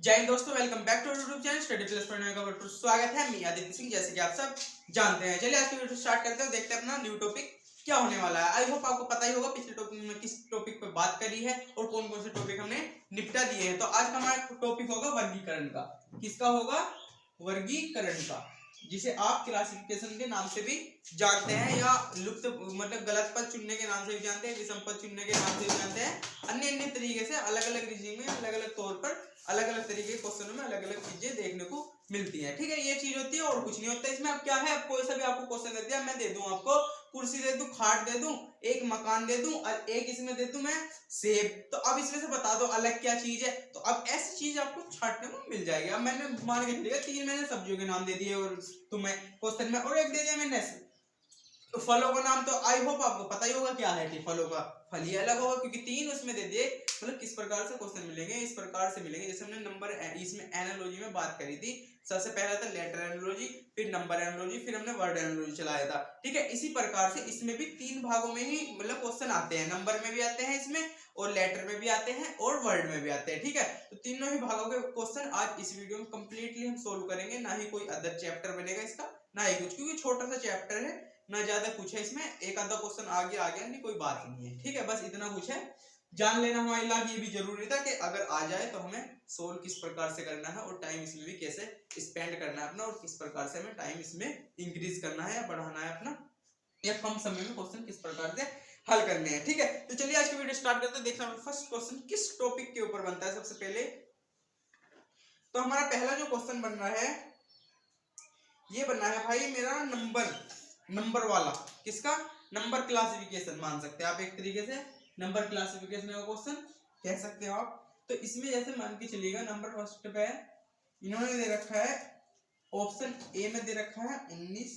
जय हिंद दोस्तों, welcome back to YouTube channel study plus पढ़ने का स्वागत है। मैं आदित्य सिंह, जैसे कि आप सब जानते हैं। चलिए आज की वीडियो स्टार्ट करते हैं, देखते हैं अपना न्यू टॉपिक क्या होने वाला है। आई होप आपको पता ही होगा पिछले टॉपिक में किस टॉपिक पे बात करी है और कौन कौन से टॉपिक हमने निपटा दिए हैं। तो आज का हमारा टॉपिक होगा वर्गीकरण का। किसका होगा? वर्गीकरण का, जिसे आप क्लासिफिकेशन के नाम से भी जानते हैं या लुप्त मतलब गलत पद चुनने के नाम से भी जानते हैं, विषम पद चुनने के नाम से भी जानते हैं। अन्य अन्य तरीके से अलग अलग रीजनिंग में अलग अलग तौर पर अलग अलग तरीके के क्वेश्चनों में अलग अलग चीजें देखने को मिलती है। ठीक है, ये चीज होती है और कुछ नहीं होता इसमें। अब क्या है, अब कोई सा भी आपको क्वेश्चन दे दिया, मैं दे दूं आपको कुर्सी दे दूं, खाट दे दूं, एक मकान दे दूं और एक इसमें दे दूं मैं सेब, तो अब इसमें से बता दो अलग क्या चीज है। तो अब ऐसी चीज आपको छांटने को मिल जाएगी। अब मैंने मान के चलिए 3 मैंने सब्जियों के नाम दे दिए और तुम्हें क्वेश्चन में, और एक दे दिया मैंने तो फलों का नाम। तो आई होप आपको पता ही होगा क्या है कि फलों का फल ही अलग होगा, क्योंकि 3 उसमें दे दिए। मतलब किस प्रकार से क्वेश्चन मिलेंगे, इस प्रकार से मिलेंगे जैसे हमने नंबर इसमें एनालॉजी में बात करी थी। सबसे पहला था लेटर एनालॉजी, फिर नंबर एनालॉजी, फिर हमने वर्ड एनालॉजी चलाया था। ठीक है, इसी प्रकार से इसमें भी 3 भागों में ही मतलब क्वेश्चन आते हैं। नंबर में भी आते हैं इसमें, और लेटर में भी आते हैं, और वर्ड में भी आते हैं। ठीक है, तो तीनों ही भागों के क्वेश्चन आज इस वीडियो में कंप्लीटली हम सोल्व करेंगे। ना ही कोई अदर चैप्टर बनेगा इसका, ना ही कुछ, क्योंकि छोटा सा चैप्टर है, ना ज्यादा कुछ है इसमें। एक आधा क्वेश्चन आगे आ गया नहीं, कोई बात नहीं है। ठीक है, बस इतना कुछ है, जान लेना हमारे लिए ये भी जरूरी था कि अगर आ जाए तो हमें सोल्व किस प्रकार से करना है और टाइम इसमें भी कैसे स्पेंड करना है अपना, और किस प्रकार से हमें टाइम इसमें इंक्रीज करना है या बढ़ाना है अपना, या कम समय में क्वेश्चन किस प्रकार से हल करने हैं। ठीक है, तो चलिए आज की वीडियो स्टार्ट करते हैं। देखना फर्स्ट क्वेश्चन किस टॉपिक के ऊपर बनता है। सबसे पहले तो हमारा पहला जो क्वेश्चन बन रहा है, ये बनना है भाई मेरा नंबर वाला। किसका? नंबर क्लासिफिकेशन मान सकते हैं आप एक तरीके से, नंबर क्लासिफिकेशन का क्वेश्चन कह सकते हो आप। तो इसमें जैसे मान के चलिएगा, नंबर फर्स्ट पे इन्होंने दे रखा है, ऑप्शन ए में दे रखा है 19,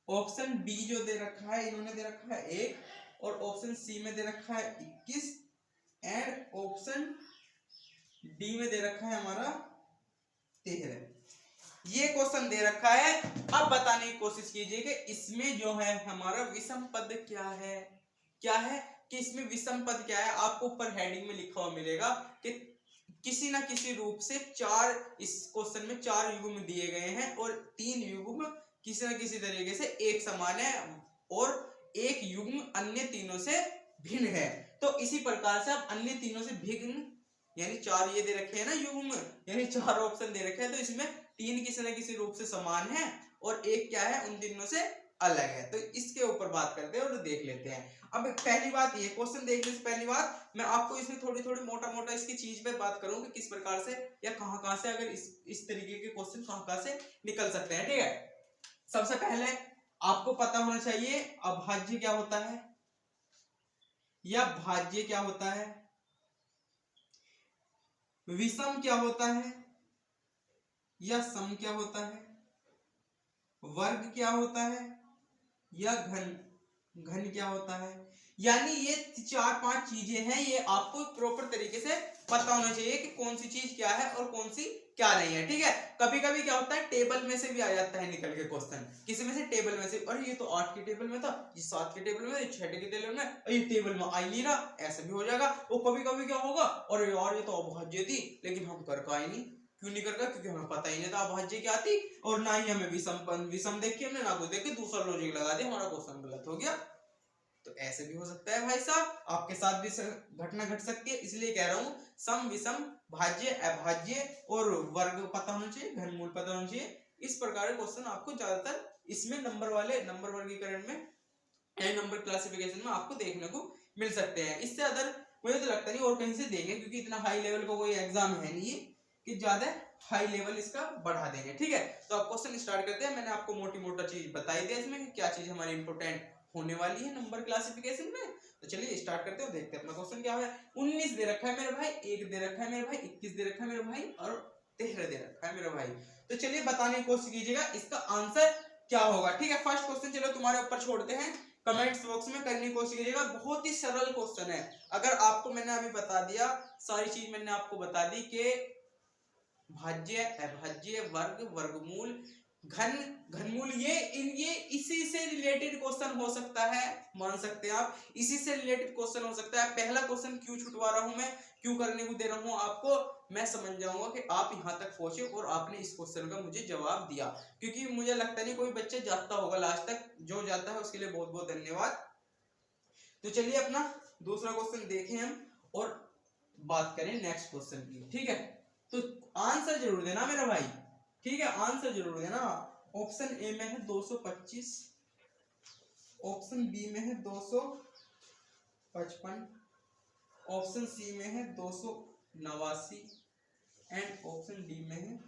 ऑप्शन बी जो दे रखा है इन्होंने दे रखा है 1, और ऑप्शन सी में दे रखा है 21, एंड ऑप्शन डी में दे रखा है हमारा 13। ये क्वेश्चन दे रखा है। अब बताने की कोशिश कीजिए कि इसमें जो है हमारा विषम पद क्या है। क्या है कि इसमें विषम पद क्या है, आपको ऊपर हेडिंग में लिखा हुआ मिलेगा कि किसी ना किसी रूप से इस क्वेश्चन में 4 युग्म दिए गए हैं और 3 युग्म किसी ना किसी तरीके से एक समान है और एक युग्म अन्य तीनों से भिन्न है। तो इसी प्रकार से आप अन्य तीनों से भिन्न, यानी 4 ये दे रखे हैं ना युग्म, यानी 4 ऑप्शन दे रखे हैं, तो इसमें 3 किसी न किसी रूप से समान है और एक क्या है, उन तीनों से अलग है। तो इसके ऊपर बात करते हैं और देख लेते हैं। अब पहली बात ये, क्वेश्चन देखने से पहली बात मैं आपको इसमें थोड़ी थोड़ी मोटा मोटा इसकी चीज पे बात करूंगा, किस प्रकार से या कहां से अगर इस तरीके के क्वेश्चन कहां से निकल सकते हैं। ठीक है, सबसे पहले आपको पता होना चाहिए अभाज्य क्या होता है या भाज्य क्या होता है, विषम क्या होता है या सम क्या होता है, वर्ग क्या होता है या घन क्या होता है। यानी ये 4-5 चीजें हैं, ये आपको प्रॉपर तरीके से पता होना चाहिए कि कौन सी चीज क्या है और कौन सी क्या नहीं है। ठीक है, कभी कभी क्या होता है टेबल में से भी आ जाता है निकल के क्वेश्चन, किसी में से टेबल में से, और ये तो 8 के टेबल में था, ये 7 के टेबल में, 6 के टेबल में, ये टेबल में आ ही नहीं रहा, ऐसा भी हो जाएगा। वो कभी कभी क्या होगा, और यार ये तो अभाज्य थी लेकिन हम कर का ही नहीं, क्यों नहीं करगा, क्योंकि हमें पता ही नहीं था अभाज्य क्या थी, और ना ही हमें विषम देख के हमने ना कुछ देख के दूसरा लॉजिक लगा दिया, हमारा क्वेश्चन गलत हो गया। तो ऐसे भी हो सकता है भाई साहब, आपके साथ भी घटना घट सकती है। इसलिए कह रहा हूं सम विषम भाज्य अभाज्य और वर्ग पता होना चाहिए, घनमूल पता होना चाहिए। इस प्रकार के क्वेश्चन आपको ज्यादातर इसमें नंबर वर्गीकरण में, नंबर क्लासिफिकेशन में आपको देखने को मिल सकते हैं। इससे अदर मुझे तो लगता नहीं और कहीं से देंगे, क्योंकि इतना हाई लेवल का कोई एग्जाम है नहीं कि ज्यादा हाई लेवल इसका बढ़ा देंगे। ठीक है, तो आप क्वेश्चन स्टार्ट करते हैं। मैंने आपको मोटी मोटा चीज बताई दी इसमें क्या चीज हमारी इंपोर्टेंट होने वाली है नंबर क्लासिफिकेशन में। तो चलिए स्टार्ट करते हैं, देखते हैं अपना क्वेश्चन क्या है। 19 दे रखा है मेरे भाई, 1 दे रखा है मेरे भाई, 21 दे रखा है मेरे भाई, और 13 दे रखा है मेरे भाई। तो चलिए बताने की कोशिश कीजिएगा इसका आंसर क्या होगा। ठीक है, फर्स्ट क्वेश्चन चलो तुम्हारे ऊपर छोड़ते हैं, कमेंट्स बॉक्स में करने की कोशिश कीजिएगा। बहुत ही सरल क्वेश्चन है। अगर आपको मैंने अभी बता दिया, सारी चीज मैंने आपको बता दी कि भाज्य अभाज्य वर्ग वर्गमूल घनमूल, ये इसी से रिलेटेड क्वेश्चन हो सकता है, मान सकते हैं आप, इसी से रिलेटेड क्वेश्चन हो सकता है। पहला क्वेश्चन क्यों छुटवा रहा हूं मैं, क्यों करने को दे रहा हूं आपको, मैं समझ जाऊंगा कि आप यहाँ तक पहुंचे और आपने इस क्वेश्चन का मुझे जवाब दिया, क्योंकि मुझे लगता नहीं कोई बच्चा जाता होगा लास्ट तक। जो जाता है उसके लिए बहुत बहुत धन्यवाद। तो चलिए अपना दूसरा क्वेश्चन देखें हम और बात करें नेक्स्ट क्वेश्चन की, ठीक है। तो आंसर जरूर देना मेरा भाई, ठीक है, आंसर जरूर देना। ऑप्शन ए में है 225, ऑप्शन बी में है 255, ऑप्शन सी में है 289 एंड ऑप्शन डी में है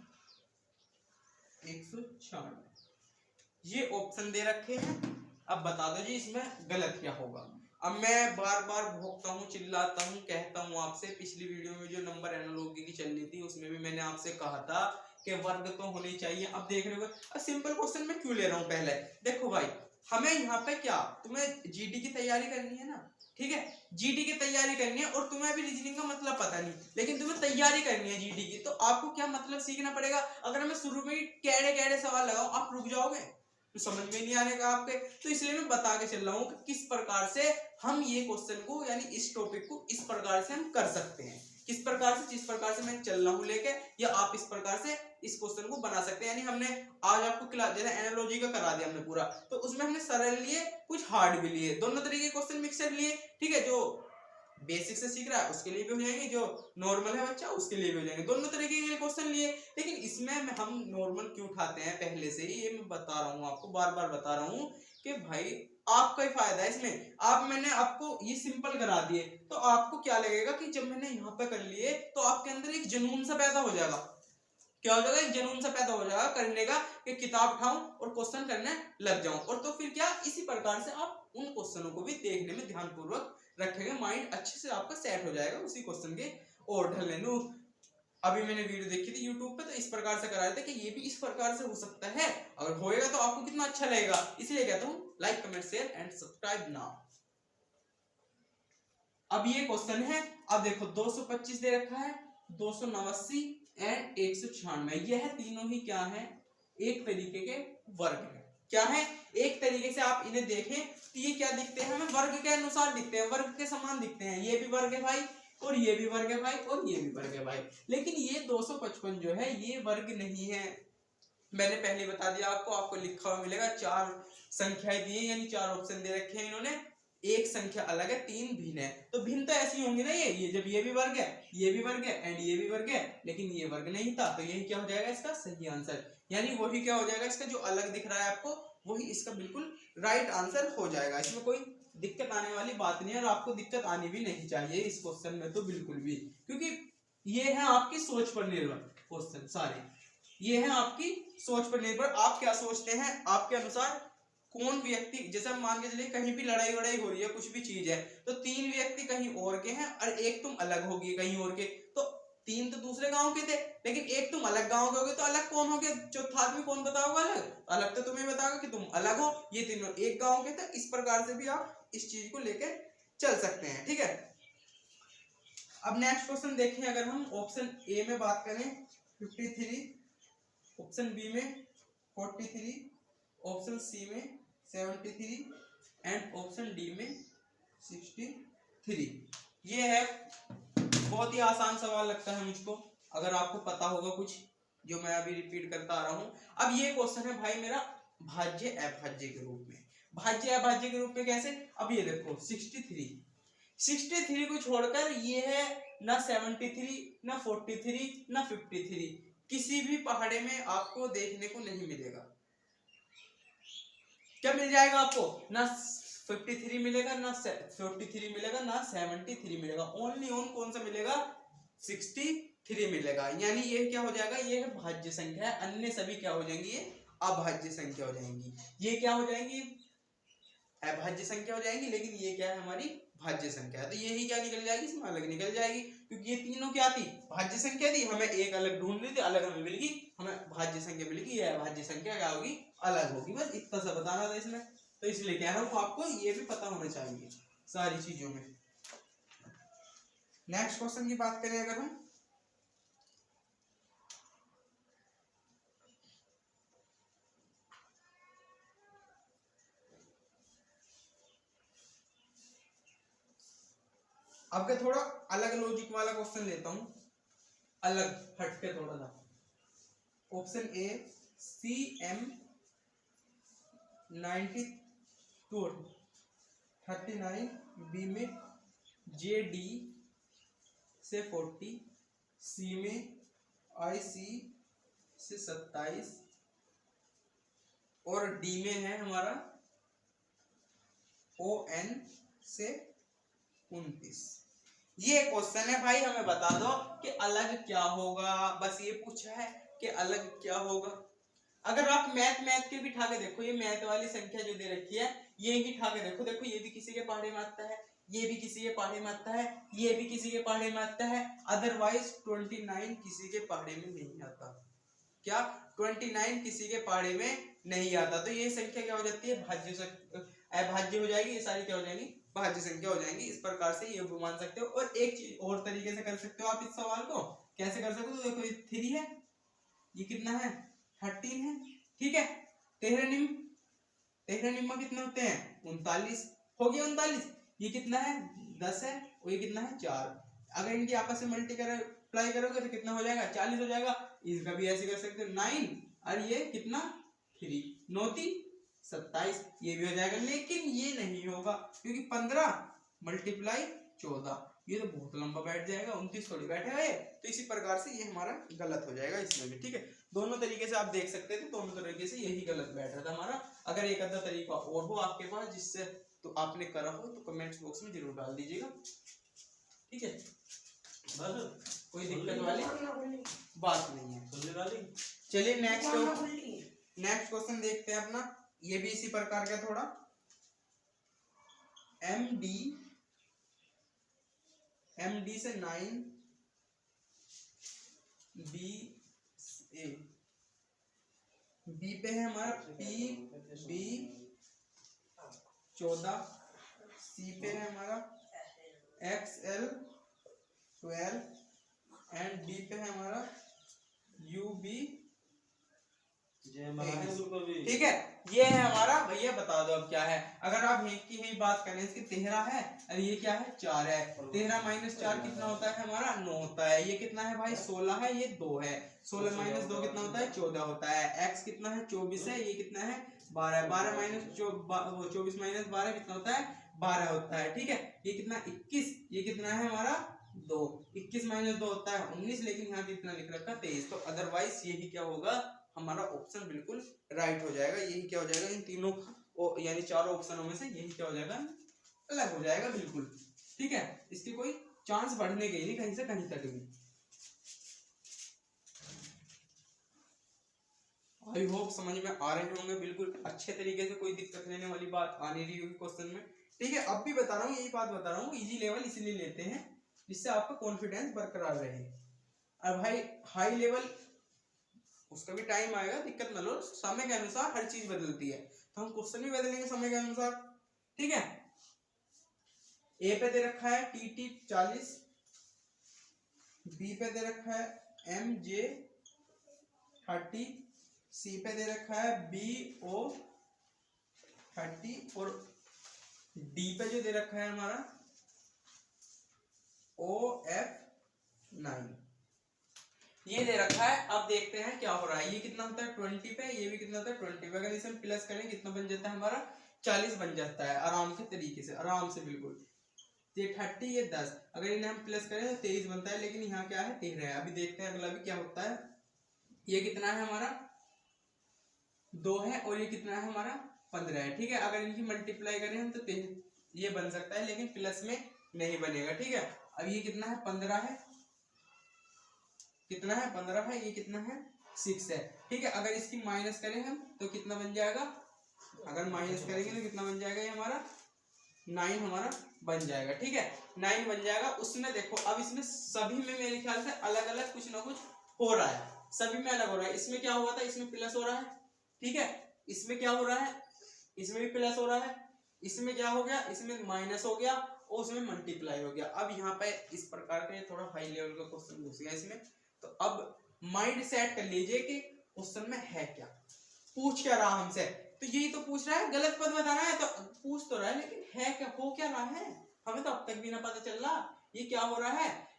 196। ये ऑप्शन दे रखे हैं। अब बता दो जी इसमें गलत क्या होगा। अब मैं बार बार भोंकता हूँ, चिल्लाता हूँ, कहता हूँ आपसे। पिछली वीडियो में जो नंबर एनालॉजी की चल रही थी उसमें भी मैंने आपसे कहा था कि वर्ग तो होने चाहिए। अब देख रहे हो, अब सिंपल क्वेश्चन मैं क्यों ले रहा हूँ। पहले देखो भाई, हमें यहाँ पे क्या, तुम्हें जीडी की तैयारी करनी है ना, ठीक है, जीडी की तैयारी करनी है और तुम्हें अभी रीजनिंग का मतलब पता नहीं, लेकिन तुम्हें तैयारी करनी है जीडी की। तो आपको क्या मतलब सीखना पड़ेगा। अगर मैं शुरू में कैड़े कैड़े सवाल लगाऊं आप रुक जाओगे, तो समझ में नहीं आने का आपके। तो इसलिए मैं बता के चल रहा हूँ कि किस प्रकार से हम ये क्वेश्चन को यानी इस टॉपिक को इस प्रकार से हम कर सकते हैं, किस प्रकार से, जिस प्रकार से मैं चल रहा हूँ लेके, या आप इस प्रकार से इस क्वेश्चन को बना सकते हैं। यानी हमने आज आपको क्लास जैसे एनालॉजी का करा दिया हमने पूरा, तो उसमें हमने सरल लिए, कुछ हार्ड भी लिए, दोनों तरीके के क्वेश्चन मिक्सर लिए, ठीक है। जो बेसिक से सीख रहा है उसके लिए भी हो जाएंगे, जो नॉर्मल है बच्चा उसके लिए भी हो जाएंगे, दोनों तरीके के क्वेश्चन लिए। लेकिन इसमें हम नॉर्मल क्यों उठाते हैं पहले से ही, ये मैं बता रहा हूँ आपको, बार बार बता रहा हूँ कि भाई आपका ही फायदा है इसमें। आप मैंने आपको ये सिंपल करा दिए तो आपको क्या लगेगा कि जब मैंने यहाँ पे कर लिए तो आपके अंदर एक जुनून सा पैदा हो जाएगा। क्या हो जाएगा, एक जुनून सा पैदा हो जाएगा करने का, कि किताब उठाऊं और क्वेश्चन करने लग जाऊं। और तो फिर क्या, इसी प्रकार से आप उन क्वेश्चनों को भी देखने में ध्यानपूर्वक रखेंगे, माइंड अच्छे से आपका सेट हो जाएगा उसी क्वेश्चन के और ढलने में। अभी मैंने वीडियो देखी थी यूट्यूब पे, तो इस प्रकार से करा रहे थे कि ये भी इस प्रकार से हो सकता है। अगर होएगा तो आपको कितना अच्छा लगेगा। इसलिए कहता हूँ like comment share and subscribe now. अब ये क्वेश्चन है, अब देखो 225 दे रखा है, 289 एंड 196, यह तीनों ही क्या है, एक तरीके के वर्ग है। क्या है, एक तरीके से आप इन्हें देखें तो ये क्या दिखते हैं, हमें वर्ग के अनुसार दिखते हैं, वर्ग के समान दिखते हैं। ये भी वर्ग है भाई और ये भी वर्ग है भाई और ये भी वर्ग है भाई। लेकिन ये 255 जो है ये वर्ग नहीं है। मैंने पहले बता दिया आपको, आपको लिखा हुआ मिलेगा, 4 संख्याएं दी है, यानी 4 ऑप्शन दे रखे हैं इन्होंने, एक संख्या अलग है, 3 भिन्न है। तो भिन्न तो ऐसी होंगी ना, ये जब ये भी वर्ग है, ये भी वर्ग है एंड ये भी वर्ग है, लेकिन ये वर्ग नहीं था, तो यही क्या हो जाएगा इसका सही आंसर। यानी वही क्या हो जाएगा इसका, जो अलग दिख रहा है आपको वही इसका बिल्कुल राइट आंसर हो जाएगा। इसमें कोई दिक्कत आने वाली बात नहीं है और आपको दिक्कत आनी भी नहीं चाहिए इस क्वेश्चन में तो बिल्कुल भी, क्योंकि ये है आपकी सोच पर निर्भर क्वेश्चन सारे, ये है आपकी सोच पर निर्भर। आप क्या सोचते हैं, आपके अनुसार कौन व्यक्ति, जैसे हम मान के चलिए कहीं भी लड़ाई वड़ाई हो रही है, कुछ भी चीज है, तो 3 व्यक्ति कहीं और के हैं और एक तुम अलग होगी कहीं और के, तो 3 तो दूसरे गांव के थे, लेकिन एक तुम अलग गांव के होगे, तो अलग कौन हो गए, चौथा आदमी कौन बताओगे अलग, अलग तो तुम्हें बताओगे कि तुम अलग हो, ये तीनों एक गांव के थे। इस प्रकार से भी आप इस चीज को लेकर चल सकते हैं, ठीक है। अब नेक्स्ट क्वेश्चन देखें, अगर हम ऑप्शन ए में बात करें 53, ऑप्शन बी में 43, ऑप्शन सी में 73 एंड ऑप्शन डी में 63। ये है बहुत ही आसान सवाल लगता है मुझको, अगर आपको पता होगा कुछ जो मैं अभी रिपीट करता आ रहा हूं। अब ये क्वेश्चन है भाई मेरा भाज्य अभाज्य के रूप में। भाज्य अभाज्य के रूप में कैसे, अब ये देखो 63 को छोड़कर ये है ना 73 ना 43 ना 53, किसी भी पहाड़े में आपको देखने को नहीं मिलेगा। क्या मिल जाएगा आपको, ना 53 मिलेगा, ना 43 मिलेगा, ना 73 मिलेगा, ओनली ऑन कौन सा मिलेगा, 63 मिलेगा। यानी ये क्या हो जाएगा, ये है भाज्य संख्या है, अन्य सभी क्या हो जाएंगी, ये अभाज्य संख्या हो जाएंगी। ये क्या हो जाएंगी, अभाज्य संख्या हो जाएंगी, लेकिन ये क्या है हमारी भाज्य संख्या है। तो यही क्या निकल जाएगी, इसमें अलग निकल जाएगी, क्योंकि ये तीनों क्या थी, भाज्य संख्या थी, हमें एक अलग ढूंढनी थी, अलग हमें मिलेगी, हमें भाज्य संख्या मिलेगी, ये अभाज्य संख्या क्या होगी, अलग होगी। बस इतना सा बताना था इसमें, तो इसलिए कह रहा हूँ आपको ये भी पता होना चाहिए सारी चीजों में। नेक्स्ट क्वेश्चन की बात करें अगर हम, अब का थोड़ा अलग लॉजिक वाला क्वेश्चन लेता हूं। अलग हट के थोड़ा सा। ऑप्शन ए CM 9239, बी में JD से 40, सी में IC से 27 और डी में है हमारा ON से 29। ये क्वेश्चन है भाई, हमें बता दो कि अलग क्या होगा, बस ये पूछा है कि अलग क्या होगा। अगर आप मैथ के भी ठाके देखो, ये मैथ वाली संख्या जो दे रखी है ये ही ठाके देखो, देखो ये भी किसी के पहाड़े में आता है, ये भी किसी के पहाड़े में आता है, ये भी किसी के पहाड़े में आता है, अदरवाइज 29 किसी के पहाड़े में नहीं आता। क्या 29 किसी के पहाड़े में नहीं आता, तो ये संख्या क्या हो जाती है, अभाज्य हो जाएगी, ये सारी क्या हो जाएंगी, भाज्य संख्या हो जाएंगी। इस प्रकार से ये भी मान सकते हो। और एक चीज और तरीके से कर सकते हो आप इस सवाल को, कैसे कर सकते हो, देखो ये 3 है, ये कितना है 13 है, ठीक है। 13 निम्न कितने होते हैं 39, हो गया 39। ये कितना है 10 है और ये कितना है 4। अगर इनकी आपस में मल्टीप्लाई करोगे तो कितना हो जाएगा 40 हो जाएगा। इसका भी ऐसे कर सकते हो 9 और ये कितना 3, 9 3 27, ये भी हो जाएगा। लेकिन ये नहीं होगा क्योंकि 15 मल्टीप्लाई 14, ये तो बहुत लंबा बैठ जाएगा, 29 थोड़ी बैठेगा ये, तो इसी प्रकार से ये हमारा गलत हो जाएगा इसमें भी, ठीक है। दोनों तरीके से आप देख सकते थे, दोनों तरीके से यही गलत बैठ रहा था हमारा। अगर एक आधा तरीका और हो आपके पास जिससे तो आपने करा हो तो कमेंट्स बॉक्स में जरूर डाल दीजिएगा, ठीक है। बस कोई दिक्कत वाली बात नहीं है। चलिए नेक्स्ट क्वेश्चन देखते हैं अपना, ये भी इसी प्रकार का थोड़ा। MD से 9, बी पे है हमारा PB 14, सी पे है हमारा XL 12 एंड डी पे है हमारा UB, ठीक है। ये है हमारा, भैया बता दो अब क्या है। अगर आप एक की ही बात करें, इसकी 13 है और ये क्या है 4 है, 13 - 4 कितना होता है हमारा 9 होता है। ये कितना है भाई 16 है, ये 2 है, 16 - 2 कितना होता है 14 होता है। x कितना है 24 है, ये कितना है 12 है, 12 - 24 - 12 कितना होता है 12 होता है, ठीक है। ये कितना 21, ये कितना है हमारा 2, 21 - 2 होता है 19, लेकिन यहाँ कितना लिख रखा 23। तो अदरवाइज यही क्या होगा हमारा ऑप्शन बिल्कुल राइट हो जाएगा। यही क्या हो जाएगा इन तीनों यानी चारों ऑप्शनों में से यही क्या हो जाएगा अलग हो जाएगा बिल्कुल, ठीक है। इसकी कोई चांस बढ़ने के ही नहीं कहीं से कहीं तक भी। आई होप समझ में आ रहे होंगे बिल्कुल अच्छे तरीके से, कोई दिक्कत लेने वाली बात आ नहीं रही होगी क्वेश्चन में, ठीक है। अब भी बता रहा हूँ, यही बात बता रहा हूँ, इजी लेवल इसलिए लेते हैं जिससे आपका कॉन्फिडेंस बरकरार रहे। और भाई हाई लेवल उसका भी टाइम आएगा, दिक्कत न लो, समय के अनुसार हर चीज बदलती है, तो हम क्वेश्चन भी बदलेंगे समय के अनुसार, ठीक है। ए पे दे रखा है TT 40, बी पे दे रखा है MJ 30, सी पे दे रखा है BO 30 और डी पे जो दे रखा है हमारा OF 9, ये दे रखा है। अब देखते हैं क्या हो रहा है। ये कितना होता है 20 पे, ये भी कितना होता है 20 पे। अगर इसे हम प्लस करें कितना बन जाता है हमारा 40 बन जाता है, आराम के तरीके से, आराम से बिल्कुल। ये 30 ये 10, अगर इन्हें हम प्लस करें तो 23 बनता है, लेकिन यहाँ क्या है 13 है। अभी देखते हैं अगला भी क्या होता है। ये कितना है हमारा 2 है और ये कितना है हमारा 15 है, ठीक है। अगर इनकी मल्टीप्लाई करें हम तो ये बन सकता है, लेकिन प्लस में नहीं बनेगा, ठीक है। अब ये कितना है 15 है, कितना है 15 है, ये कितना है 6 है, ठीक है। अगर इसकी माइनस करें हम तो कितना बन जाएगा, अगर माइनस करेंगे तो कितना बन जाएगा, ये हमारा 9 हमारा बन जाएगा, ठीक है। 9 बन जाएगा। उसमें देखो अब इसमें सभी में मेरे ख्याल से अलग अलग कुछ ना कुछ हो रहा है, सभी में अलग हो रहा है। इसमें क्या हुआ था, इसमें प्लस हो रहा है, ठीक है। इसमें क्या हो रहा है, इसमें भी प्लस हो रहा है। इसमें क्या हो गया, इसमें माइनस हो गया और उसमें मल्टीप्लाई हो गया। अब यहाँ पे इस प्रकार का थोड़ा हाई लेवल का क्वेश्चन घुस गया इसमें, तो अब माइंड सेट कर लीजिए कि क्वेश्चन में है क्या, पूछ क्या रहा हमसे। तो यही तो पूछ रहा है, गलत पद बताना है तो पूछ तो रहा है, लेकिन है क्या, हो क्या रहा है हमें तो अब तक भी ना पता चल रहा। ये क्या हो रहा है,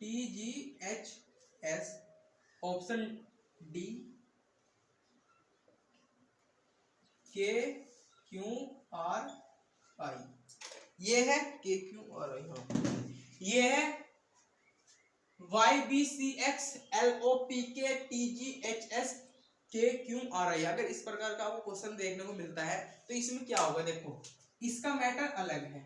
TGHS, ऑप्शन डी KQRI, ये है KQRI, हाँ ये है YBCX LOPK TGHS KQRI। अगर इस प्रकार का आपको क्वेश्चन देखने को मिलता है तो इसमें क्या होगा, देखो इसका मैटर अलग है,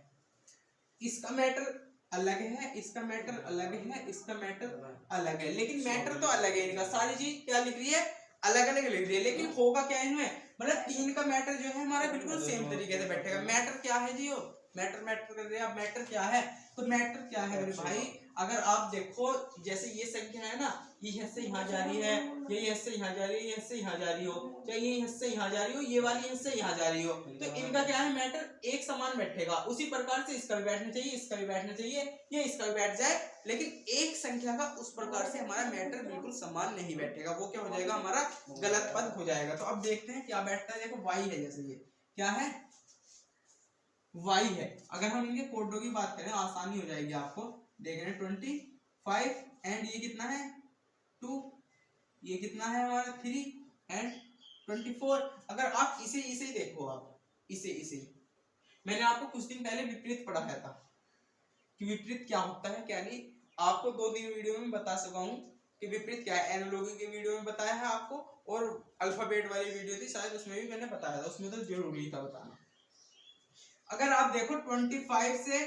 इसका मैटर अलग है, इसका मैटर अलग है, इसका मैटर अलग है, लेकिन मैटर तो अलग है इनका, सारी चीज क्या लिख रही है, अलग अलग लिख रही है, लेकिन होगा क्या इनमें, मतलब तीन का मैटर जो है हमारा बिल्कुल सेम तरीके से बैठेगा। मैटर क्या है जी, मैटर कर रहे हैं आप, मैटर क्या है, तो मैटर क्या है मेरे भाई, अगर आप देखो जैसे ये संख्या है ना, ये यहाँ से यहाँ जा रही है, ये यहाँ से यहाँ जा रही है, ये यहाँ से यहाँ जा रही हो, चाहे ये यहाँ से यहाँ जा रही हो, ये वाली यहाँ से यहाँ जा रही हो, तो इनका क्या है, मैटर एक समान बैठेगा। उसी प्रकार से इसका भी बैठना चाहिए, इसका भी बैठना चाहिए, ये इसका भी बैठ जाए, लेकिन एक संख्या का उस प्रकार से हमारा मैटर बिल्कुल समान नहीं बैठेगा, वो क्या हो जाएगा, हमारा गलत पद हो जाएगा। तो अब देखते हैं क्या बैठता है, देखो वाई है, जैसे ये क्या है, वाई है। अगर हम इनके कोडों की बात करें आसानी हो जाएगी आपको, देख रहे हैं 25 एंड ये कितना है 2, ये कितना है हमारा 3 एंड 24। अगर आप इसे इसे देखो, आप इसे मैंने आपको कुछ दिन पहले विपरीत पढ़ाया था कि विपरीत क्या होता है क्या नहीं, आपको 2-3 वीडियो में बता सका हूं कि विपरीत क्या है। एनालॉजी के वीडियो में बताया है आपको, और अल्फाबेट वाली वीडियो थी शायद, उसमें भी मैंने बताया था, उसमें तो जरूरी था बताना। अगर आप देखो 25 से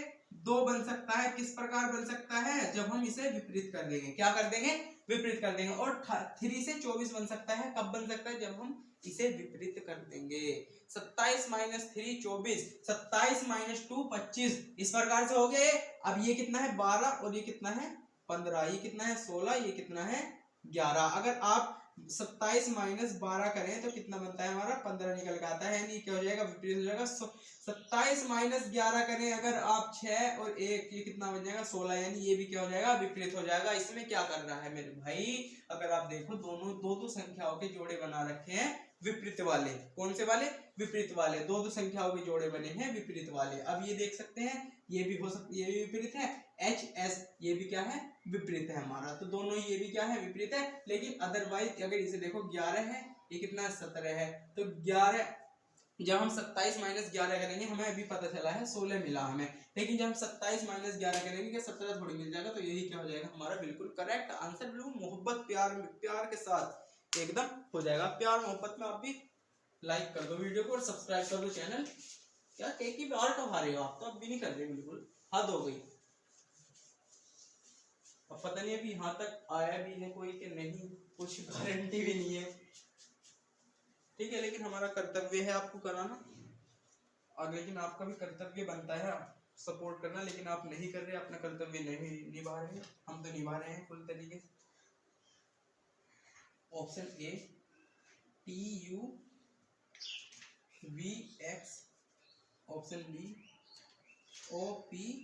2 बन सकता है, किस प्रकार बन सकता है, जब हम इसे विपरीत कर देंगे, क्या कर देंगे, विपरीत कर देंगे। और 3 से 24 बन सकता है, कब बन सकता है, जब हम इसे विपरीत कर देंगे। 27 - 3 24, 27 - 2 25, इस प्रकार से हो गए। अब ये कितना है 12 और ये कितना है 15, ये कितना है 16, ये कितना है 11। अगर आप 27 - 12 करें तो कितना बनता है हमारा 15 निकल के आता है, यानी क्या हो जाएगा, विपरीत हो जाएगा। 27 - 11 करें अगर आप 6 और 1, ये कितना बन जाएगा 16, यानी ये भी क्या हो जाएगा, विपरीत हो जाएगा। इसमें क्या कर रहा है मेरे भाई, अगर आप देखो दोनों दो संख्याओं के जोड़े बना रखे हैं विपरीत वाले, कौन से वाले, विपरीत वाले, दो संख्याओं के जोड़े बने हैं विपरीत वाले। अब ये देख सकते हैं, ये भी हो सकती है, ये भी विपरीत है, HS ये भी क्या है, विपरीत है हमारा, तो दोनों ये भी क्या है, विपरीत है। लेकिन अदरवाइज अगर इसे देखो 11 है, ये कितना 17 है, तो 11 जब हम 27 - 11 करेंगे, हमें अभी पता चला है 16 मिला हमें, लेकिन जब हम 27 - 11 करेंगे क्या 17 थोड़ी मिल जाएगा, तो यही क्या हो जाएगा हमारा बिल्कुल करेक्ट आंसर, बिल्कुल मोहब्बत प्यार के साथ एकदम हो जाएगा। प्यार मोहब्बत में आप भी लाइक कर दो वीडियो को और सब्सक्राइब कर दो चैनल। क्या एक ही बार कब हारे हो आप, तो अब भी नहीं कर रहे, बिल्कुल हद हो गई। अब पता नहीं अभी यहाँ तक आया भी है कोई कि नहीं, कुछ गारंटी भी नहीं है, ठीक है, लेकिन हमारा कर्तव्य है आपको कराना, और लेकिन आपका भी कर्तव्य बनता है सपोर्ट करना, लेकिन आप नहीं कर रहे, अपना कर्तव्य नहीं निभा रहे, हम तो निभा रहे हैं फुल तरीके से। Option A TUVX, option B OPRS,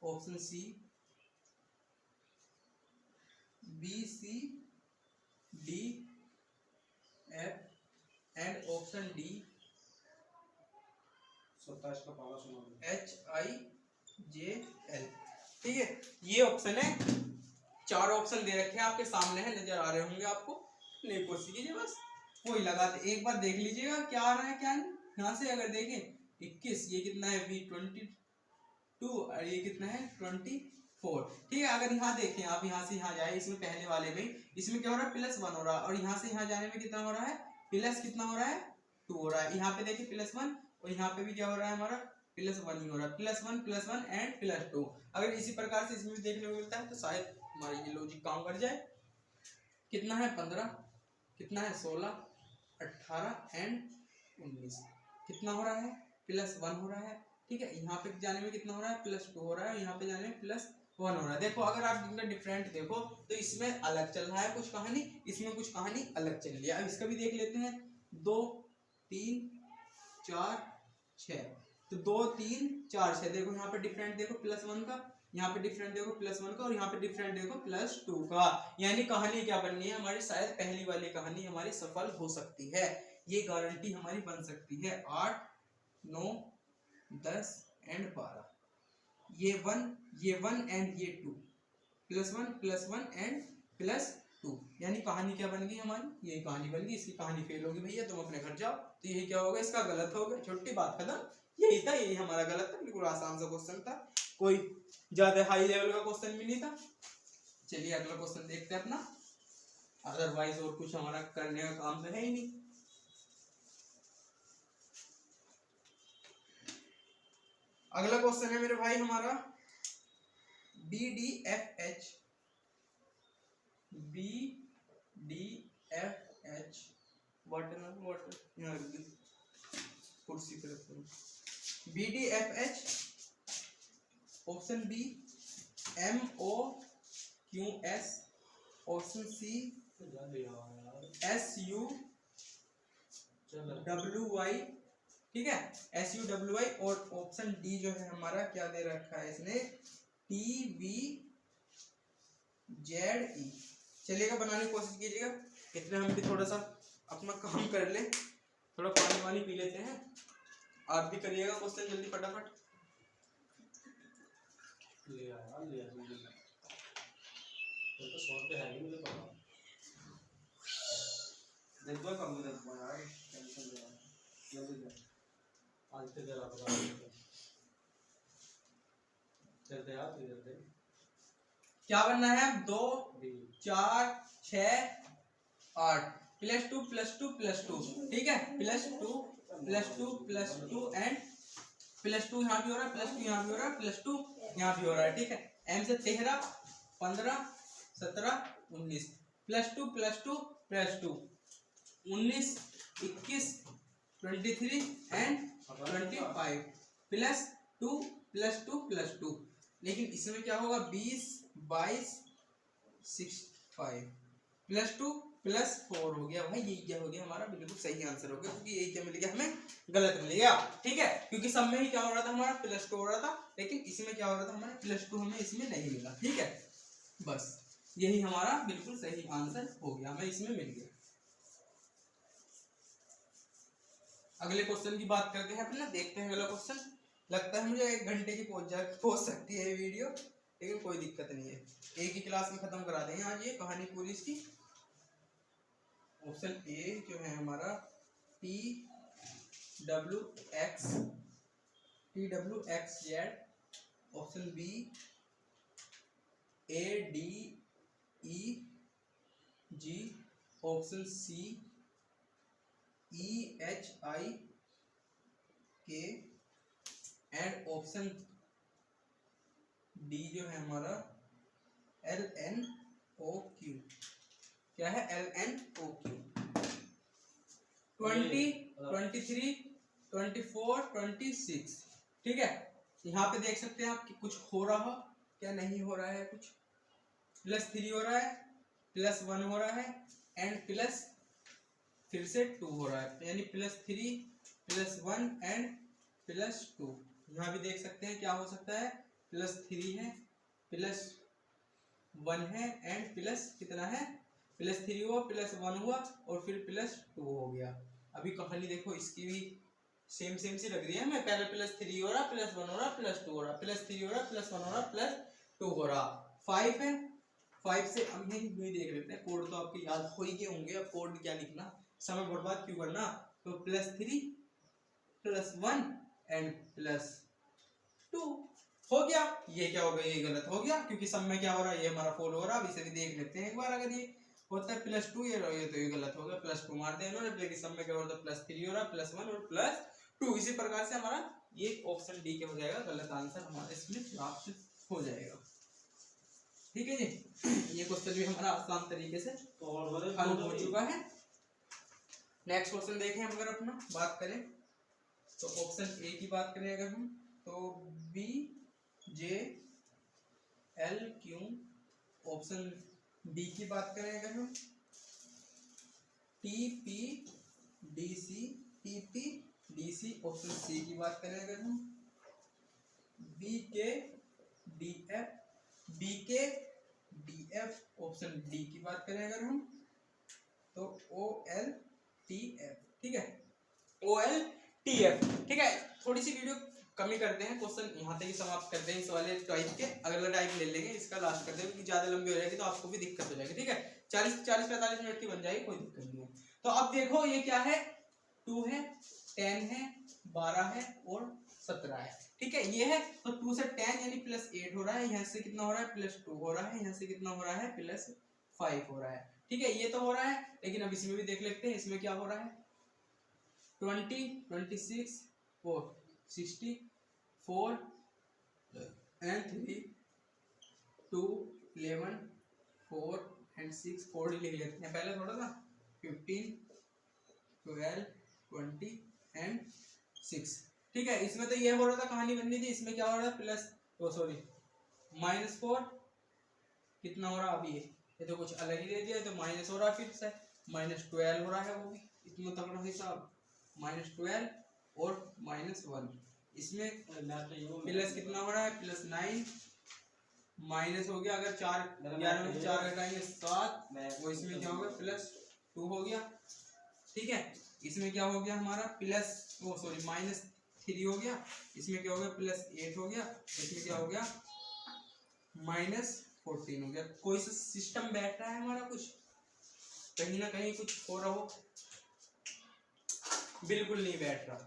option C BCDF and option D 27 का पाला सुना HIJL। ठीक है, ये ऑप्शन है, 4 ऑप्शन दे रखे हैं आपके सामने है, नजर आ रहे होंगे आपको, नहीं कोशिश कीजिए, बस वही लगाते एक बार देख लीजिएगा क्या आ रहा है क्या नहीं। यहाँ से अगर देखें 21, ये कितना है V22 और ये कितना है 24, ठीक है। अगर यहाँ देखें आप, यहाँ से यहाँ जाए, इसमें पहले वाले में इसमें क्या हो रहा है +1 हो रहा है, और यहाँ से यहाँ जाने में कितना हो रहा है, प्लस कितना हो रहा है 2 हो रहा है। यहाँ पे देखिए +1, और यहाँ पे भी क्या हो रहा है हमारा +1 ही हो रहा है, +1 एंड +2। अगर इसी प्रकार से इसमें भी देखने को मिलता है तो शायद हमारी ये लॉजिक काम कर जाए। कितना है 15, कितना है 16, 18 एंड 19, कितना हो रहा है +1 हो रहा है, ठीक है। यहाँ पे जाने में कितना हो रहा है +2 हो रहा है, यहाँ पे जाने में +1 हो रहा है। देखो अगर आप इनका डिफरेंट देखो तो इसमें अलग चल रहा है कुछ कहानी, इसमें कुछ कहानी अलग चल रही है। अब इसका भी देख लेते हैं, 2 3 4 6, तो 2 3 4 6, देखो यहाँ पे डिफरेंट देखो +1 का, यहाँ पे डिफरेंट देखो +1 का, और यहाँ पे डिफरेंट देखो +2 का, यानी कहानी क्या बननी है हमारी, शायद पहली वाली कहानी हमारी सफल हो सकती है, ये गारंटी हमारी बन सकती है। 8 9 10 एंड 12, ये 1 एंड ये 2, +1 एंड +2, यानी कहानी क्या बन गई हमारी, ये कहानी बन गई। इसकी कहानी फेल होगी भैया, तुम अपने घर जाओ। तो यही क्या होगा, इसका गलत हो गया, छोटी बात खत्म। यही था, यही हमारा गलत था, बिल्कुल आसान सा क्वेश्चन था, कोई ज्यादा हाई लेवल का क्वेश्चन भी नहीं था। चलिए अगला क्वेश्चन देखते हैं अपना, अदरवाइज और कुछ हमारा करने का काम तो है ही नहीं। अगला क्वेश्चन है मेरे भाई हमारा BDFH वाटर यहाँ रख दी, कुर्सी पे रखते हैं। BDFH, option B MOQS, option C SUWY, ठीक है, SUWY, और ऑप्शन डी जो है हमारा क्या दे रखा है इसने, TVZE। चलिएगा बनाने की कोशिश कीजिएगा, इतने हम भी थोड़ा सा अपना काम कर ले, थोड़ा पानी वानी पी लेते हैं। आप भी करिएगा क्वेश्चन जल्दी फटाफट। तो 100 रुपये है ही मुझे पता, देखो कम यार, टेंशन ले रहा जल्दी कर, आज से जरा पता चलते यार, तो चलते क्या बनना है, 2 4 6 8 +2 +2 +2, ठीक है, +2 +2 +2 एंड +2 यहाँ भी हो रहा है, +2 यहाँ भी हो रहा है, +2 यहाँ भी हो रहा है, ठीक है। M से 13 15 17 19, +2 +2 +2 19 21 23 एंड 25, +2 +2 +2, लेकिन इसमें क्या होगा, 20 22 65, +2 +4 हो गया भाई, ये क्या हो गया हमारा, बिल्कुल सही आंसर हो गया, क्योंकि यही क्या मिल गया हमें, गलत मिल गया, ठीक है, क्योंकि सब में ही क्या हो रहा था हमारा, +2 हो रहा था, लेकिन इसमें क्या हो रहा था हमारा, +2 हमें इसमें नहीं मिला, ठीक है, बस यही हमारा बिल्कुल सही आंसर हो गया, हमें इसमें मिल गया। अगले क्वेश्चन की बात करते हैं अपना, देखते हैं अगला क्वेश्चन। लगता है मुझे 1 घंटे की पहुंच सकती है ये वीडियो, लेकिन कोई दिक्कत नहीं है, एक ही क्लास में खत्म करा देंगे आज ये कहानी पूरी इसकी। ऑप्शन ए जो है हमारा TWXZ, option B ADEG, option C EHIK, and option D जो है हमारा LNOQ। क्या है, LNOQ। 20 23 24 26, ठीक है, यहाँ पे देख सकते हैं आप कि कुछ हो रहा क्या नहीं हो रहा है, कुछ +3 हो रहा है, +1 हो रहा है, एंड प्लस फिर से 2 हो रहा है, यानी +3 +1 एंड +2। यहाँ भी देख सकते हैं क्या हो सकता है, +3 है, +1 है, एंड प्लस कितना है, +3 हुआ, +1 हुआ, और फिर +2 हो गया। अभी कहानी देखो इसकी भी सेम सी लग रही है हमें, पहले +3 हो रहा, +1 हो रहा, +2 हो रहा, +3 हो रहा, +1 हो रहा, +2 हो रहा। 5 है, 5 से हम यही देख लेते हैं, कोड तो आपके याद हो ही गए होंगे, अब कोड क्या लिखना, समय बर्बाद क्यों करना, तो +3 +1 एंड +2 हो गया। ये क्या हो गया, ये गलत हो गया, क्योंकि सब में क्या हो रहा है, ये हमारा फॉल हो रहा है। अब इसे भी देख लेते हैं एक बार, अगर ये होता है +2, ये तो ये गलत हो गया, +2 मार दिया इन्होंने, लेकिन सब में क्या हो रहा है, +3 हो रहा, +1 और +2। इसी प्रकार से हमारा ये ऑप्शन डी क्या हो जाएगा, गलत आंसर हमारा इसमें प्राप्त हो जाएगा, ठीक है जी। ये क्वेश्चन भी हमारा आसान तरीके से हल हो चुका है। नेक्स्ट क्वेश्चन देखें हम, अगर अपना बात करें तो ऑप्शन ए की बात करें अगर हम, तो BJLQ, ऑप्शन बी की बात करें अगर हम, TPDC, ऑप्शन सी की बात करें अगर हम, BKDF, ऑप्शन डी की बात करें अगर हम, तो OLTF, ठीक है, OLTF, ठीक है। थोड़ी सी वीडियो कमी करते हैं, क्वेश्चन यहाँ तक ही समाप्त करते हैं इस वाले टाइप के। अगला टाइप ले लेंगे, इसका लास्ट करते हैं क्योंकि ज्यादा लंबी हो जाएगी तो आपको भी दिक्कत हो जाएगी। ठीक है, 40-45 मिनट की बन जाएगी, कोई दिक्कत नहीं है। तो अब देखो ये क्या है, 2 है, 10 है, 12 है और 17 है। ठीक है, ये है तो 2 से 10 यानी +8 हो रहा है, यहाँ से कितना हो रहा है +2 हो रहा है, यहाँ से कितना हो रहा है +5 हो रहा है। ठीक है, ये तो हो रहा है, लेकिन अब इसमें भी देख लेते हैं इसमें क्या हो रहा है। 20, 26 और 60, 4 and 3, 2, 11, 4 and 6, 4 ही लिख लेते हैं पहले थोड़ा सा। 15, 12, 20 and 6। ठीक है, इसमें तो ये हो रहा था, कहानी बननी थी, इसमें क्या हो रहा है -4 कितना हो रहा है अभी, ये तो कुछ अलग ही दे दिया, तो माइनस हो रहा है फिर से, -12 हो रहा है, वो भी इतना तगड़ा हिसाब, -12 और -1। इसमें प्लस कितना हो रहा है +9, माइनस हो गया, अगर 4 11 में 4 घटाएंगे 7, वो इसमें क्या हो गया +2 हो गया। ठीक है, इसमें क्या हो गया हमारा -3 हो गया, इसमें क्या हो गया +8 हो गया, इसमें क्या हो गया -14 हो गया। कोई सा सिस्टम बैठ रहा है हमारा, कुछ कहीं ना कहीं कुछ हो रहा हो, बिल्कुल नहीं बैठ रहा,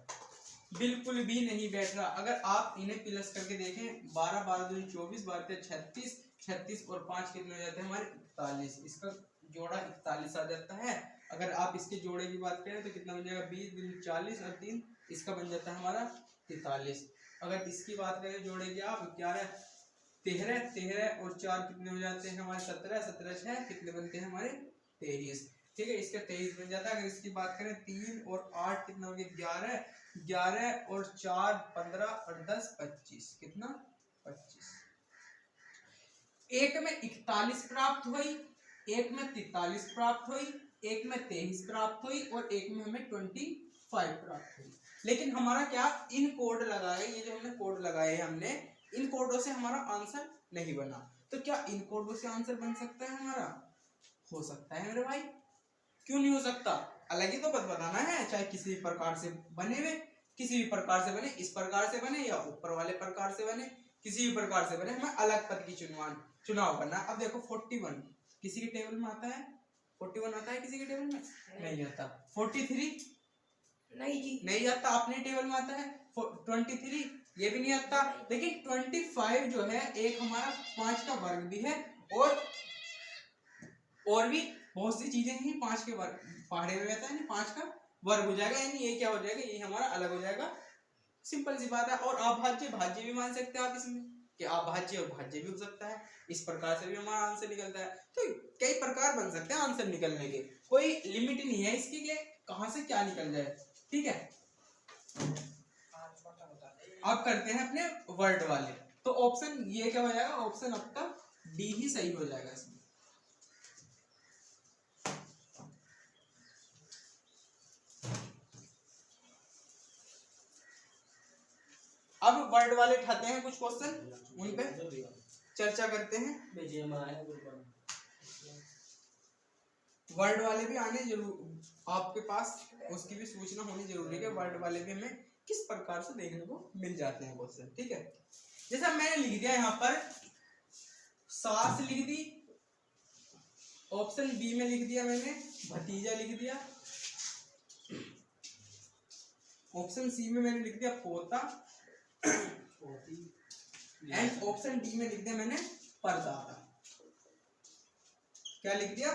बिल्कुल भी नहीं बैठ रहा। अगर आप इन्हें प्लस करके देखें, 12 12 दूनी 24, 12 36, 36 और 5 कितने हो जाते हैं हमारे 41, इसका जोड़ा 41 आ जाता है। अगर आप इसके जोड़े की बात करें तो कितना बन जाएगा 20 दूनी 40 और 3, इसका बन जाता है हमारा 43। अगर इसकी बात करें जोड़े की, आप 11 13 और 4 कितने हो जाते हैं हमारे 17, 17 6 कितने बनते हैं हमारे 23। ठीक है, इसका 23 बन जाता है। अगर इसकी बात करें 3 और 8 कितना हो गया 11 और 4 15 और 10 25, कितना 25। एक में 41 प्राप्त हुई, एक में 43 प्राप्त हुई, एक में 23 प्राप्त हुई और एक में हमें 25 प्राप्त हुई। लेकिन हमारा क्या, इन कोड लगाए, ये जो हमने कोड लगाए हमने, इन कोडों से हमारा आंसर नहीं बना। तो क्या इन कोडों से आंसर बन सकता है हमारा? हो सकता है मेरे भाई, क्यों नहीं हो सकता? अलग ही तो बताना है, चाहे किसी भी प्रकार से बने हुए, किसी भी प्रकार से बने, इस प्रकार से बने या ऊपर वाले प्रकार से बने, किसी भी प्रकार से बने, हमें अलग पद की चुनाव करना। अब देखो 41 किसी के टेबल में आता है, 41 आता है किसी के टेबल में? नहीं आता। 43 नहीं आता, अपने टेबल में आता है। 23 ये भी नहीं आता। लेकिन 25 जो है, एक हमारा 5 का वर्ग भी है और भी बहुत सी चीजें हैं 5 के वर्ग पहाड़े में रहता है, 5 का वर्ग हो जाएगा, यानी ये क्या हो जाएगा, ये हमारा अलग हो जाएगा। सिंपल सी बात है। और अभाज्य भाज्य भी मान सकते हैं आप इसमें, कि अभाज्य और भाज्य भी हो सकता है, इस प्रकार से भी हमारा आंसर निकलता है। तो कई प्रकार बन सकते हैं आंसर निकलने के, कोई लिमिट नहीं है इसकी कि कहां से क्या निकल जाए। ठीक है, अब करते हैं अपने वर्ड वाले। तो ऑप्शन ये क्या हो जाएगा, ऑप्शन आपका डी ही सही हो जाएगा इसमें। अब वर्ड वाले उठाते हैं कुछ क्वेश्चन, उन पे चर्चा करते हैं। वर्ड वाले भी आने जरूर आपके पास, उसकी भी सूचना होनी जरूरी है। वर्ड वाले भी हमें किस प्रकार से देखने को मिल जाते हैं क्वेश्चन। ठीक है, जैसा मैंने लिख दिया यहाँ पर, सास लिख दी, ऑप्शन बी में लिख दिया मैंने भतीजा लिख दिया, ऑप्शन सी में मैंने लिख दिया पोता, एंड ऑप्शन डी में लिख दिया मैंने परदादा। क्या लिख दिया?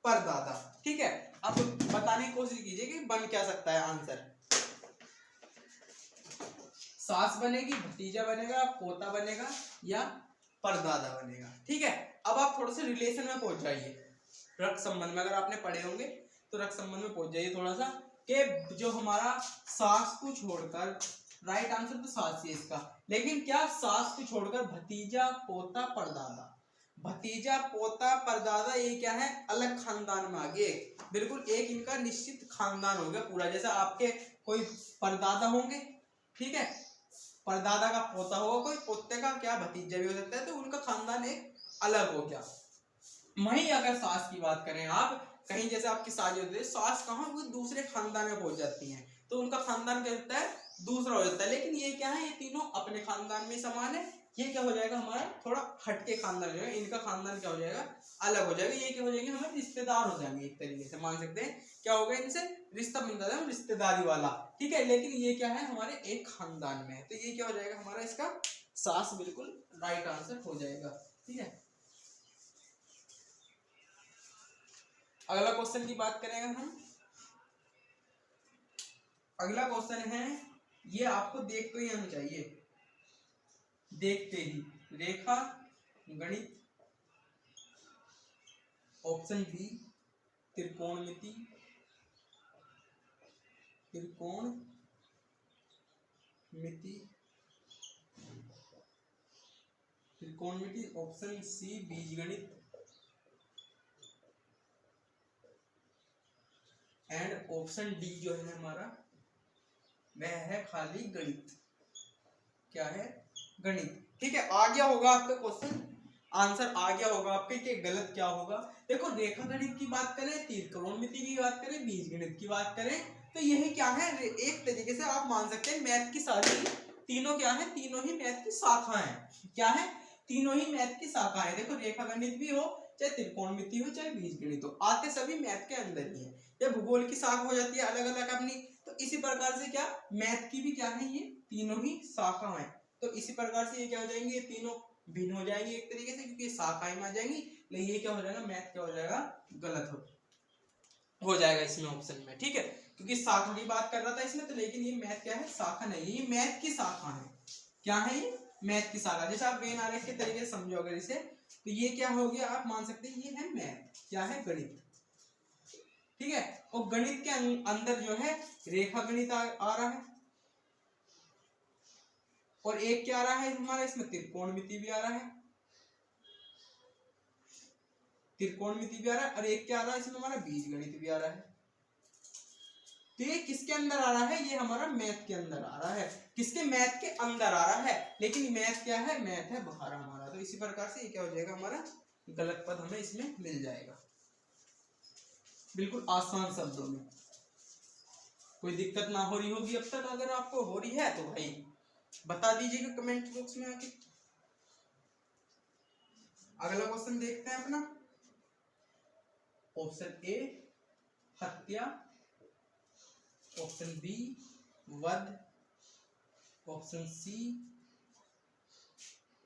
परदादा। ठीक है, अब बताने की कोशिश कीजिए कि बन क्या सकता है आंसर। सास बनेगी, भतीजा बनेगा, पोता बनेगा या परदादा बनेगा। ठीक है, अब आप थोड़ा सा रिलेशन में पहुंच जाइए, रक्त संबंध में। अगर आपने पढ़े होंगे तो रक्त संबंध में पहुंच जाइए थोड़ा सा, कि जो हमारा सास को छोड़कर, राइट आंसर तो सास ही है इसका, लेकिन क्या सास को छोड़कर भतीजा, पोता, परदादा, भतीजा, पोता, परदादा, ये क्या है, अलग खानदान में आ गए। बिल्कुल एक इनका निश्चित खानदान हो गया पूरा। जैसे आपके कोई परदादा होंगे, ठीक है, परदादा का पोता होगा, कोई पोते का क्या भतीजा भी हो सकता है, तो उनका खानदान एक अलग हो गया। वहीं अगर सास की बात करें आप, कहीं जैसे आपकी शादी होती है, सास कहाँ, वो दूसरे खानदान में पहुंच जाती हैं, तो उनका खानदान क्या होता है, दूसरा हो जाता है। लेकिन ये क्या है, ये तीनों अपने खानदान में समान है। ये क्या हो जाएगा हमारा थोड़ा हटके खानदान हो जाएगा, इनका खानदान क्या हो जाएगा, अलग हो जाएगा। ये क्या हो जाएंगे, हमारे रिश्तेदार हो जाएंगे, एक तरीके से मान सकते हैं। क्या होगा, इनसे रिश्ता बन जाता है रिश्तेदारी वाला, ठीक है। लेकिन ये क्या है, हमारे एक खानदान में है, तो ये क्या हो जाएगा हमारा, इसका सास बिल्कुल राइट आंसर हो जाएगा, ठीक है। अगला क्वेश्चन की बात करेंगे हम। अगला क्वेश्चन है, ये आपको देखते ही आना चाहिए, देखते ही, रेखा गणित, ऑप्शन बी त्रिकोणमिति, त्रिकोणमिति, ऑप्शन सी बीजगणित एंड ऑप्शन डी जो है हमारा वह है खाली गणित। क्या है, गणित, ठीक है। आ गया होगा आपका क्वेश्चन, आंसर आ गया होगा आपके कि गलत क्या होगा। देखो, रेखा गणित की बात करें, त्रिकोणमिति की बात करें, बीजगणित की बात करें, तो यही क्या है, एक तरीके से आप मान सकते हैं मैथ की सारी तीनों क्या है, तीनों ही मैथ की शाखा है। क्या है, तीनों ही मैथ की शाखा है। देखो, रेखा गणित भी हो, चाहे त्रिकोणमिति हो, चाहे बीजगणित हो, आते सभी मैथ के अंदर ही है। जब भूगोल की शाखा हो जाती है अलग अलग अपनी, तो इसी प्रकार से क्या मैथ की भी क्या है, ये तीनों ही शाखा है। तो इसी प्रकार से ये क्या हो जाएंगे, ये तीनों भिन्न हो जाएंगे एक तरीके से, क्योंकि शाखाएं में आ जाएंगी। लेकिन ये क्या हो जाएगा, मैथ क्या हो जाएगा, गलत हो जाएगा इसमें ऑप्शन में, ठीक है। क्योंकि शाखा की बात कर रहा था इसमें, तो लेकिन ये मैथ क्या है, शाखा नहीं, ये मैथ की शाखा है। क्या है, ये मैथ की शाखा। जैसे आप वेन आरेख के तरीके से समझो अगर इसे, तो ये क्या हो गया, आप मान सकते हैं ये है मैथ, क्या है, गणित, ठीक है। और गणित के अंदर जो है रेखा गणित आ रहा है, और एक क्या आ रहा है हमारा, इसमें त्रिकोणमिति भी आ रहा है, त्रिकोणमिति भी आ रहा है, और एक क्या आ रहा है इसमें हमारा बीजगणित भी आ रहा है। तो ये किसके अंदर आ रहा है, ये हमारा मैथ के अंदर आ रहा है। किसके, मैथ के अंदर आ रहा है। लेकिन मैथ क्या है, मैथ है बाहर हमारा। तो इसी प्रकार से ये क्या हो जाएगा, हमारा गलत पद हमें इसमें मिल जाएगा, बिल्कुल आसान शब्दों में। कोई दिक्कत ना हो रही होगी अब तक, अगर आपको हो रही है तो भाई बता दीजिएगा कमेंट बॉक्स में आके। अगला क्वेश्चन देखते हैं अपना। ऑप्शन ए हत्या, ऑप्शन बी वध, ऑप्शन सी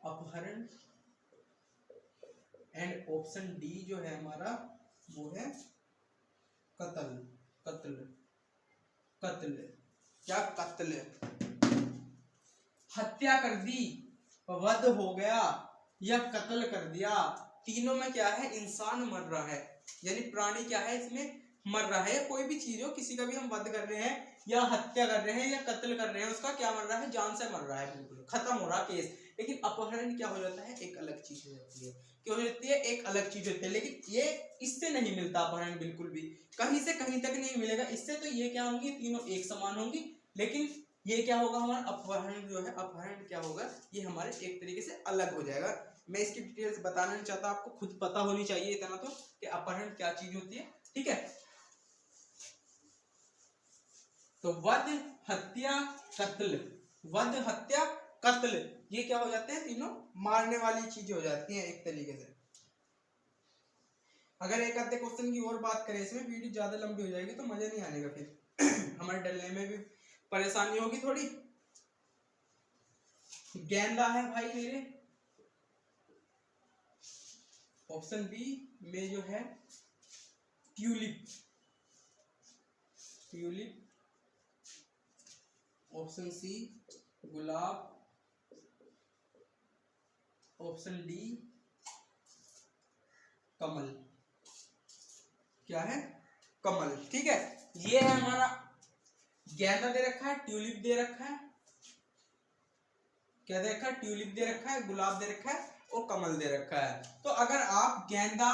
अपहरण एंड ऑप्शन डी जो है हमारा वो है कत्ल। क्या, कत्ल, हत्या कर दी, वध हो गया या कत्ल कर दिया, तीनों में क्या है, इंसान मर रहा है, यानी प्राणी क्या है इसमें मर रहा है। कोई भी चीज हो, किसी का भी हम वध कर रहे हैं या हत्या कर रहे हैं या कत्ल कर रहे हैं, उसका क्या मर रहा है, जान से मर रहा है, बिल्कुल खत्म हो रहा केस। लेकिन अपहरण क्या हो जाता है, एक अलग चीज हो जाती है। क्या हो जाती है, एक अलग चीज होती है। लेकिन ये इससे नहीं मिलता अपहरण, बिल्कुल भी कहीं से कहीं तक नहीं मिलेगा इससे। तो ये क्या होंगी, तीनों एक समान होंगी। लेकिन ये क्या होगा, हमारा अपहरण जो है, अपहरण क्या होगा, ये हमारे एक तरीके से अलग हो जाएगा। मैं इसकी डिटेल्स बताना नहीं चाहता, आपको खुद पता होनी चाहिए इतना तो कि अपहरण क्या चीज होती है, ठीक है। तो वध, हत्या, कत्ल, वध, हत्या, कत्ल, ये क्या हो जाते हैं, तीनों मारने वाली चीजें हो जाती हैं एक तरीके से। अगर एक आधे क्वेश्चन की और बात करें इसमें, वीडियो ज्यादा लंबी हो जाएगी तो मजा नहीं आएगा, फिर हमारे डलने में भी परेशानी होगी थोड़ी। गेंदा है भाई मेरे, ऑप्शन बी में जो है ट्यूलिप, ऑप्शन सी गुलाब, ऑप्शन डी कमल। क्या है, कमल, ठीक है। ये है हमारा गेंदा दे रखा है, ट्यूलिप दे रखा है, क्या दे रखा है, ट्यूलिप दे रखा है, गुलाब दे रखा है और कमल दे रखा है। तो अगर आप गेंदा,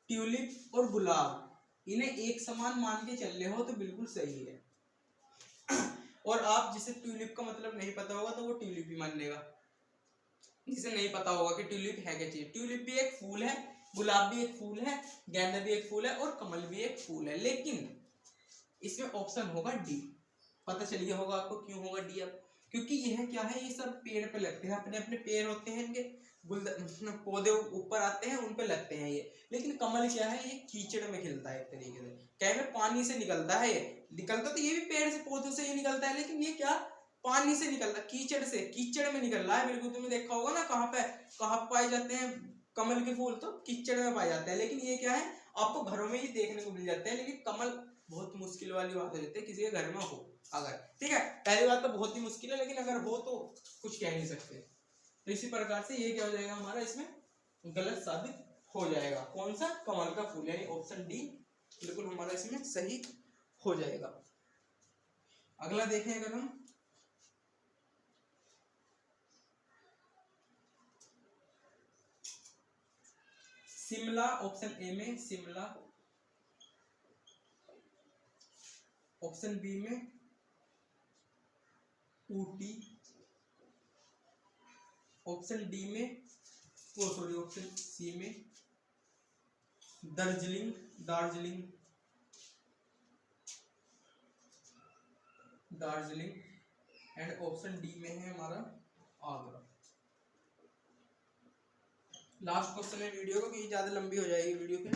ट्यूलिप और गुलाब इन्हें एक समान मान के चल रहे हो तो बिल्कुल सही है। और आप जिसे ट्यूलिप का मतलब नहीं पता होगा तो वो ट्यूलिप भी मान लेगा। जिसे नहीं पता होगा कि ट्यूलिप है क्या चीज, ट्यूलिप भी एक फूल है, गुलाब भी एक फूल है, गेंदा भी एक फूल है और कमल भी एक फूल है। लेकिन इसमें ऑप्शन होगा डी, पता चल गया होगा आपको क्यों होगा डी अब, क्योंकि यह क्या है, ये सब पेड़ पे लगते हैं, अपने अपने पेड़ होते हैं इनके, पौधे ऊपर आते हैं उन पे लगते हैं ये। लेकिन कमल क्या है, ये कीचड़ में खिलता है एक तरीके से, क्या है पानी से निकलता है, ये निकलता तो ये भी पेड़ से पौधों से ही निकलता है, लेकिन ये क्या पानी से निकलता, कीचड़ से, कीचड़ में निकल रहा है। बिल्कुल तुमने देखा होगा ना कहाँ पाए जाते हैं कमल के फूल, तो कीचड़ में पाए जाते हैं। लेकिन ये क्या है, आपको घरों में ही देखने को मिल जाते हैं, लेकिन कमल बहुत मुश्किल वाली बात हो जाती है किसी के घर में हो अगर, ठीक है। पहली बात तो बहुत ही मुश्किल है, लेकिन अगर हो तो कुछ कह नहीं सकते। तो इसी प्रकार से ये क्या हो जाएगा हमारा, इसमें गलत साबित हो जाएगा। कौन सा, कमल का फूल, यानी ऑप्शन डी बिल्कुल हमारा इसमें सही हो जाएगा। अगला देखें अगर हम, शिमला ऑप्शन ए में शिमला, ऑप्शन बी में ऊटी, ऑप्शन डी में ऑप्शन सी में Darjeeling, Darjeeling, Darjeeling, and option D में है हमारा आगरा। लास्ट क्वेश्चन है वीडियो को, कि ज्यादा लंबी हो जाएगी वीडियो पे।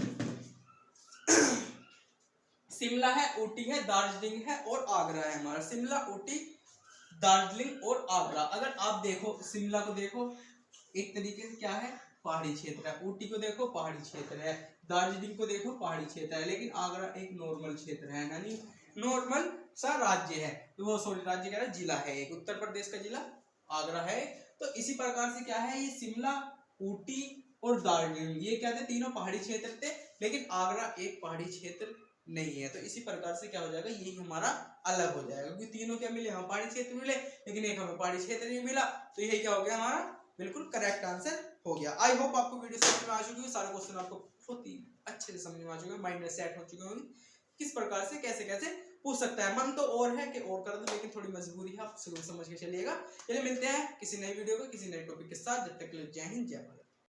शिमला है, ऊटी है, दार्जिलिंग है और आगरा है हमारा। शिमला, ऊटी, दार्जिलिंग और आगरा। अगर आप देखो शिमला को देखो एक तरीके से क्या है, पहाड़ी क्षेत्र है, ऊटी को देखो पहाड़ी क्षेत्र है, दार्जिलिंग को देखो पहाड़ी क्षेत्र है, लेकिन आगरा एक नॉर्मल क्षेत्र है, यानी नॉर्मल सा राज्य है, वो सॉरी राज्य कह रहा है, जिला है एक, उत्तर प्रदेश का जिला आगरा है। तो इसी प्रकार से क्या है, ये शिमला, ऊटी और दार्जिलिंग ये क्या थे, तीनों पहाड़ी क्षेत्र थे, लेकिन आगरा एक पहाड़ी क्षेत्र नहीं है। तो इसी प्रकार से क्या हो जाएगा, यही हमारा अलग हो जाएगा, क्योंकि तीनों क्या मिले, हम पहाड़ी क्षेत्र मिले, लेकिन एक हमें पहाड़ी क्षेत्र नहीं मिला। तो यही क्या हो गया, हमारा बिल्कुल करेक्ट आंसर हो गया। आई होप आपको वीडियो समझ में आ चुकी है, सारे क्वेश्चन आपको बहुत ही अच्छे से समझ में आ चुके हैं, माइंड में सेट हो चुके होंगे किस प्रकार से कैसे कैसे पूछ सकता है। मन तो और है कि और कर दो, लेकिन थोड़ी मजबूरी है, आप समझ के चलिएगा। चलिए मिलते हैं किसी नई वीडियो में किसी नए टॉपिक के साथ, जब तक के लिए जय हिंद जय भारत।